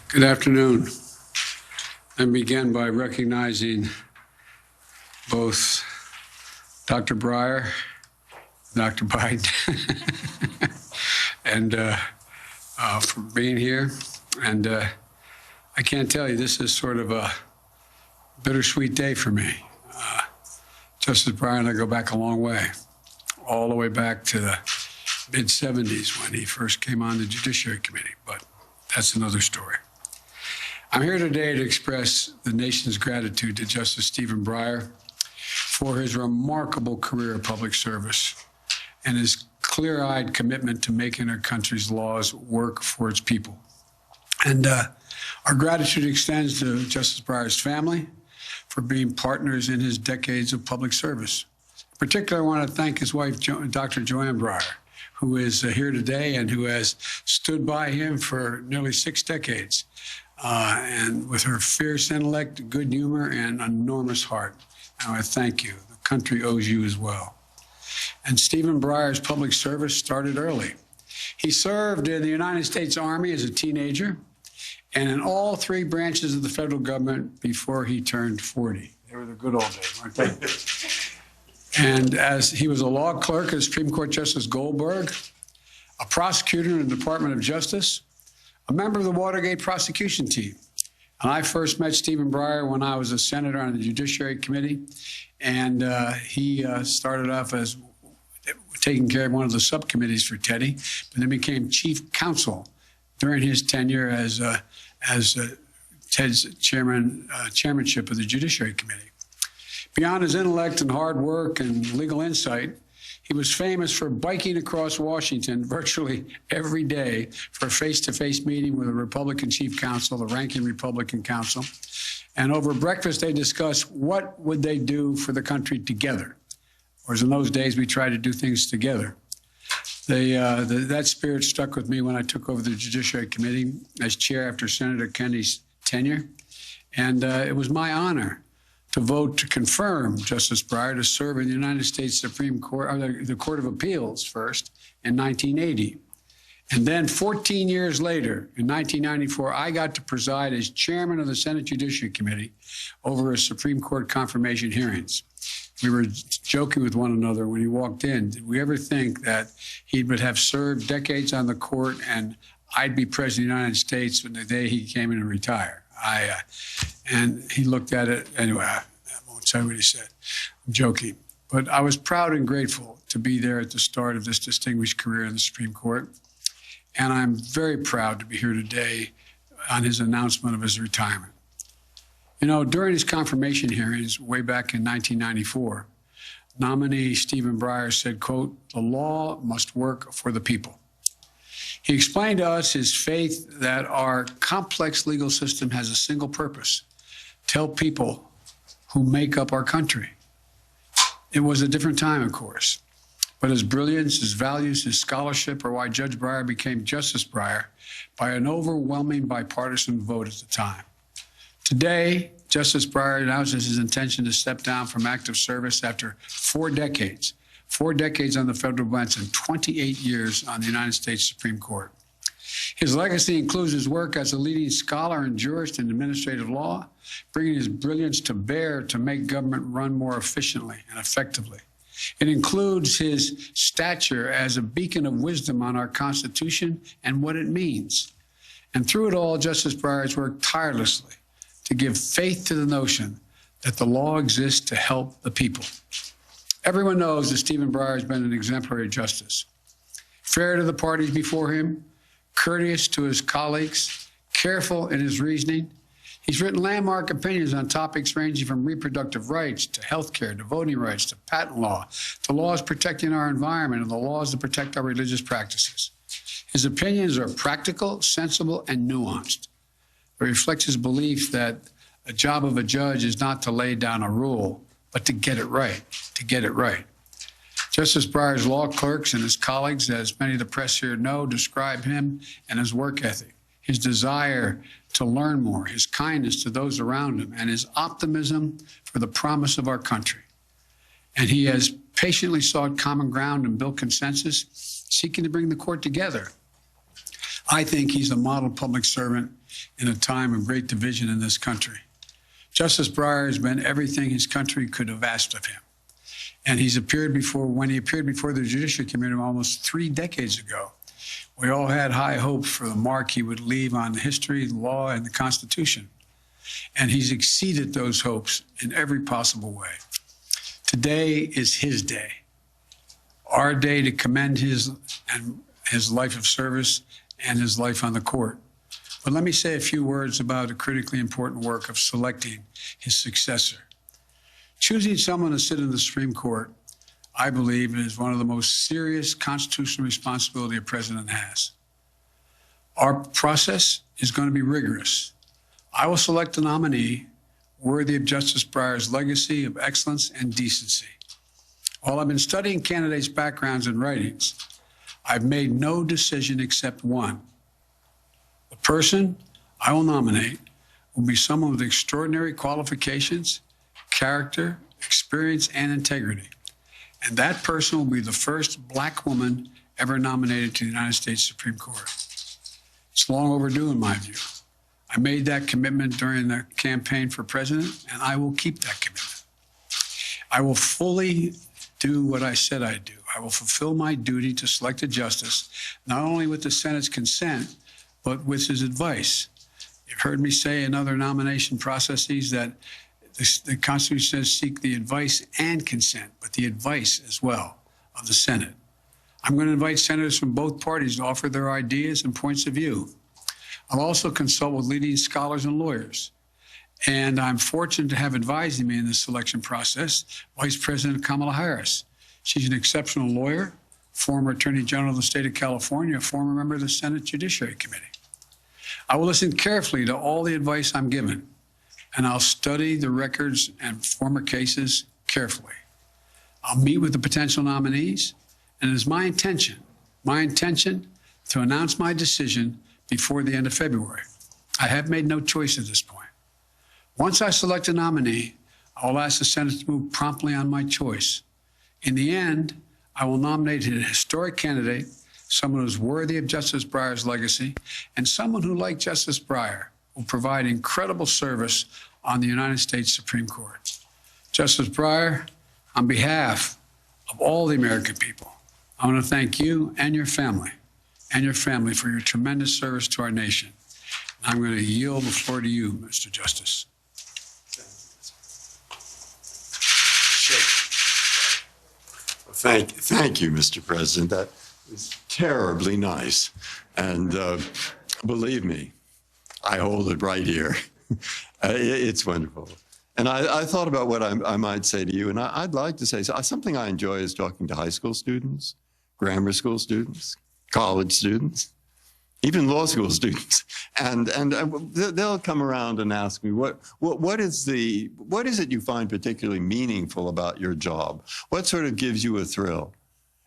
Good afternoon. I begin by recognizing both Dr. Breyer, Dr. Biden, and for being here. And I can't tell you, this is sort of a bittersweet day for me. Justice Breyer and I go back a long way, all the way back to the mid-'70s when he first came on the Judiciary Committee, but that's another story. I'm here today to express the nation's gratitude to Justice Stephen Breyer for his remarkable career of public service and his clear-eyed commitment to making our country's laws work for its people. And our gratitude extends to Justice Breyer's family for being partners in his decades of public service. In particular, I want to thank his wife, Dr. Joanne Breyer, who is here today and who has stood by him for nearly 6 decades. And with her fierce intellect, good humor, and enormous heart. And I thank you. The country owes you as well. And Stephen Breyer's public service started early. He served in the United States Army as a teenager and in all 3 branches of the federal government before he turned 40. They were the good old days, weren't they? And as he was a law clerk at Supreme Court Justice Goldberg, a prosecutor in the Department of Justice, a member of the Watergate prosecution team. And I first met Stephen Breyer when I was a senator on the Judiciary Committee, and he started off as taking care of one of the subcommittees for Teddy, but then became chief counsel during his tenure as Ted's chairmanship of the Judiciary Committee. Beyond his intellect and hard work and legal insight, he was famous for biking across Washington virtually every day for a face-to-face meeting with a Republican chief counsel, the ranking Republican counsel. And over breakfast, they discussed what would they do for the country together. Whereas in those days, we tried to do things together. That spirit stuck with me when I took over the Judiciary Committee as chair after Senator Kennedy's tenure. And it was my honor to vote to confirm Justice Breyer to serve in the United States Supreme Court, or the Court of Appeals first, in 1980. And then 14 years later, in 1994, I got to preside as chairman of the Senate Judiciary Committee over his Supreme Court confirmation hearings. We were joking with one another when he walked in. Did we ever think that he would have served decades on the court and I'd be president of the United States when the day he came in and retired? And he looked at it, anyway, I won't say what he said, I'm joking. But I was proud and grateful to be there at the start of this distinguished career in the Supreme Court. And I'm very proud to be here today on his announcement of his retirement. You know, during his confirmation hearings way back in 1994, nominee Stephen Breyer said, quote, "The law must work for the people." He explained to us his faith that our complex legal system has a single purpose: to help people who make up our country. It was a different time, of course, but his brilliance, his values, his scholarship are why Judge Breyer became Justice Breyer by an overwhelming bipartisan vote at the time. Today, Justice Breyer announces his intention to step down from active service after 4 decades. 4 decades on the federal bench and 28 years on the United States Supreme Court. His legacy includes his work as a leading scholar and jurist in administrative law, bringing his brilliance to bear to make government run more efficiently and effectively. It includes his stature as a beacon of wisdom on our Constitution and what it means. And through it all, Justice Breyer has worked tirelessly to give faith to the notion that the law exists to help the people. Everyone knows that Stephen Breyer has been an exemplary justice, fair to the parties before him, courteous to his colleagues, careful in his reasoning. He's written landmark opinions on topics ranging from reproductive rights to health care, to voting rights, to patent law, to laws protecting our environment and the laws that protect our religious practices. His opinions are practical, sensible, and nuanced. It reflects his belief that the job of a judge is not to lay down a rule, but to get it right, Justice Breyer's law clerks and his colleagues, as many of the press here know, describe him and his work ethic, his desire to learn more, his kindness to those around him, and his optimism for the promise of our country. And he has patiently sought common ground and built consensus, seeking to bring the court together. I think he's a model public servant in a time of great division in this country. Justice Breyer has been everything his country could have asked of him. And when he appeared before the Judiciary Committee almost 3 decades ago, we all had high hopes for the mark he would leave on history, law, and the Constitution. And he's exceeded those hopes in every possible way. Today is his day, our day to commend his life of service and his life on the court. But let me say a few words about the critically important work of selecting his successor. Choosing someone to sit in the Supreme Court, I believe, is one of the most serious constitutional responsibility a president has. Our process is going to be rigorous. I will select a nominee worthy of Justice Breyer's legacy of excellence and decency. While I've been studying candidates' backgrounds and writings, I've made no decision except one. The person I will nominate will be someone with extraordinary qualifications, character, experience, and integrity. And that person will be the first Black woman ever nominated to the United States Supreme Court. It's long overdue, in my view. I made that commitment during the campaign for president, and I will keep that commitment. I will fully do what I said I'd do. I will fulfill my duty to select a justice, not only with the Senate's consent, but with his advice. You've heard me say in other nomination processes that the Constitution says seek the advice and consent, but the advice as well of the Senate. I'm going to invite senators from both parties to offer their ideas and points of view. I'll also consult with leading scholars and lawyers. And I'm fortunate to have advising me in this selection process Vice President Kamala Harris. She's an exceptional lawyer, former Attorney General of the state of California, a former member of the Senate Judiciary Committee. I will listen carefully to all the advice I'm given, and I'll study the records and former cases carefully. I'll meet with the potential nominees, and it is my intention to announce my decision before the end of February. I have made no choice at this point. Once I select a nominee, I will ask the Senate to move promptly on my choice. In the end, I will nominate a historic candidate, someone who's worthy of Justice Breyer's legacy, and someone who, like Justice Breyer, will provide incredible service on the United States Supreme Court. Justice Breyer, on behalf of all the American people, I want to thank you and your family for your tremendous service to our nation. I'm going to yield the floor to you, Mr. Justice. Thank you, Mr. President. That was terribly nice. And believe me, I hold it right here. It's wonderful. And I thought about what I might say to you, and I'd like to say something I enjoy is talking to high school students, grammar school students, college students, even law school students, and they'll come around and ask me, what is it you find particularly meaningful about your job? What sort of gives you a thrill?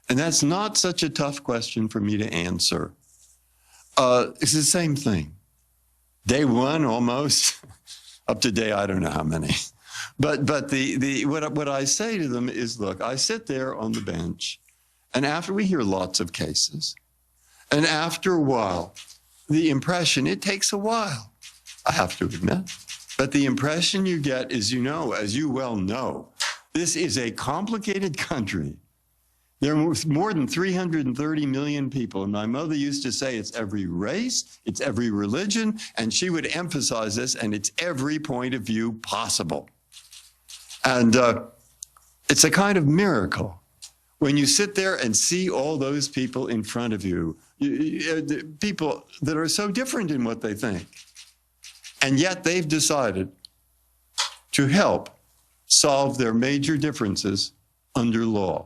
And that's not such a tough question for me to answer. It's the same thing. Day one, almost, up to day I don't know how many. But what I say to them is, look, I sit there on the bench, and after we hear lots of cases, and after a while, the impression, it takes a while, I have to admit, but the impression you get is, as you well know, this is a complicated country. There are more than 330 million people, and my mother used to say it's every race, it's every religion, and she would emphasize this, and it's every point of view possible. And it's a kind of miracle when you sit there and see all those people in front of you, people that are so different in what they think, and yet they've decided to help solve their major differences under law.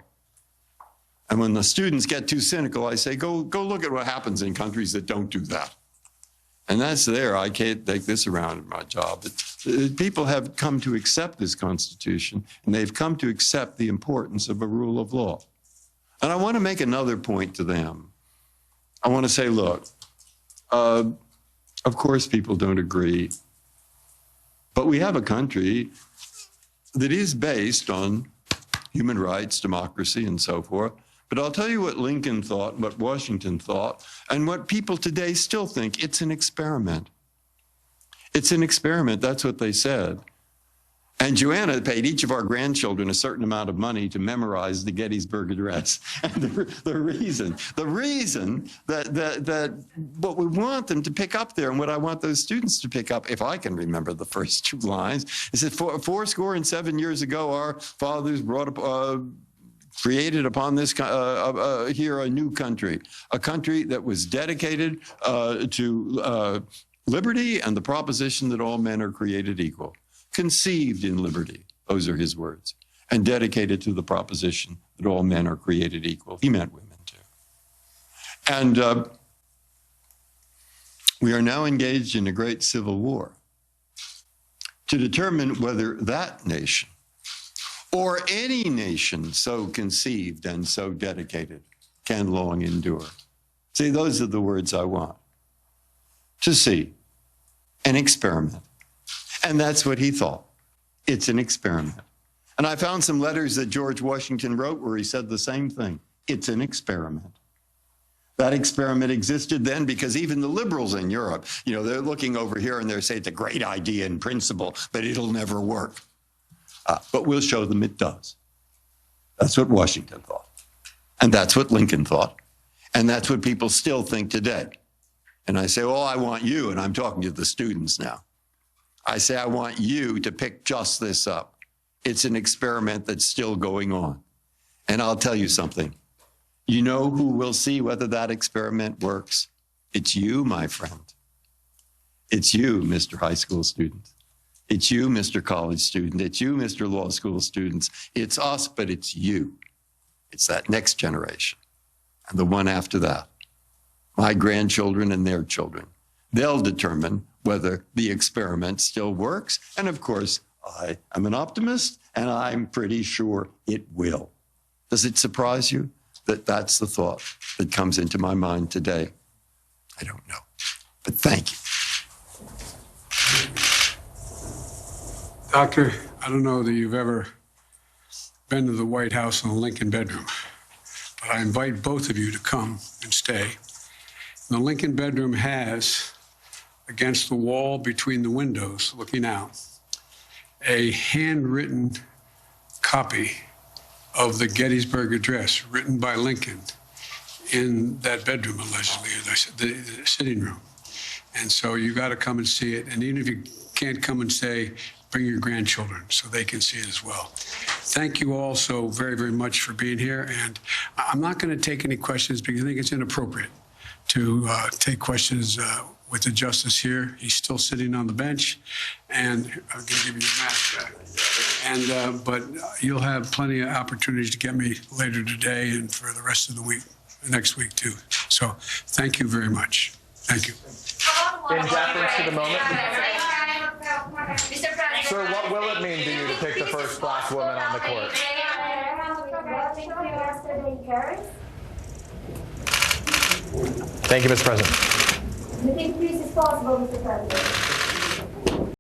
And when the students get too cynical, I say, go look at what happens in countries that don't do that. And that's there. I can't take this around in my job. People have come to accept this Constitution, and they've come to accept the importance of a rule of law. And I want to make another point to them. I want to say, look, of course people don't agree, but we have a country that is based on human rights, democracy, and so forth. But I'll tell you what Lincoln thought, what Washington thought, and what people today still think. It's an experiment. It's an experiment. That's what they said. And Joanna paid each of our grandchildren a certain amount of money to memorize the Gettysburg Address. And the reason that what we want them to pick up there, and what I want those students to pick up, if I can remember the first two lines, is that 7 years ago, our fathers brought up, created upon this here a new country, a country that was dedicated to liberty and the proposition that all men are created equal. Conceived in liberty, those are his words, and dedicated to the proposition that all men are created equal. He meant women too. And we are now engaged in a great civil war to determine whether that nation or any nation so conceived and so dedicated can long endure. See, those are the words I want. To see an experiment. And that's what he thought. It's an experiment. And I found some letters that George Washington wrote where he said the same thing. It's an experiment. That experiment existed then because even the liberals in Europe, you know, they're looking over here and they're saying it's a great idea in principle, but it'll never work. But we'll show them it does. That's what Washington thought. And that's what Lincoln thought. And that's what people still think today. And I say, oh, I want you, and I'm talking to the students now. I say, I want you to pick just this up. It's an experiment that's still going on. And I'll tell you something. You know who will see whether that experiment works? It's you, my friend. It's you, Mr. High School student. It's you, Mr. College student. It's you, Mr. Law School students. It's us, but it's you. It's that next generation and the one after that. My grandchildren and their children. They'll determine whether the experiment still works. And of course, I am an optimist, and I'm pretty sure it will. Does it surprise you that that's the thought that comes into my mind today? I don't know, but thank you. Doctor, I don't know that you've ever been to the White House in the Lincoln bedroom, but I invite both of you to come and stay. The Lincoln bedroom has, against the wall between the windows looking out, a handwritten copy of the Gettysburg Address written by Lincoln in that bedroom, allegedly, as I said, the sitting room. And so you got to come and see it. And even if you can't come and stay, bring your grandchildren so they can see it as well. Thank you all so very, very much for being here. And I'm not going to take any questions because I think it's inappropriate to take questions with the justice here. He's still sitting on the bench, and I'm going to give you your mask back. And but you'll have plenty of opportunities to get me later today and for the rest of the week, next week too. So thank you very much. Thank you. In deference to the moment, sir, what will it mean to you to pick the first black woman on the court? Thank you, Mr. President. You think peace is possible, Mr. President?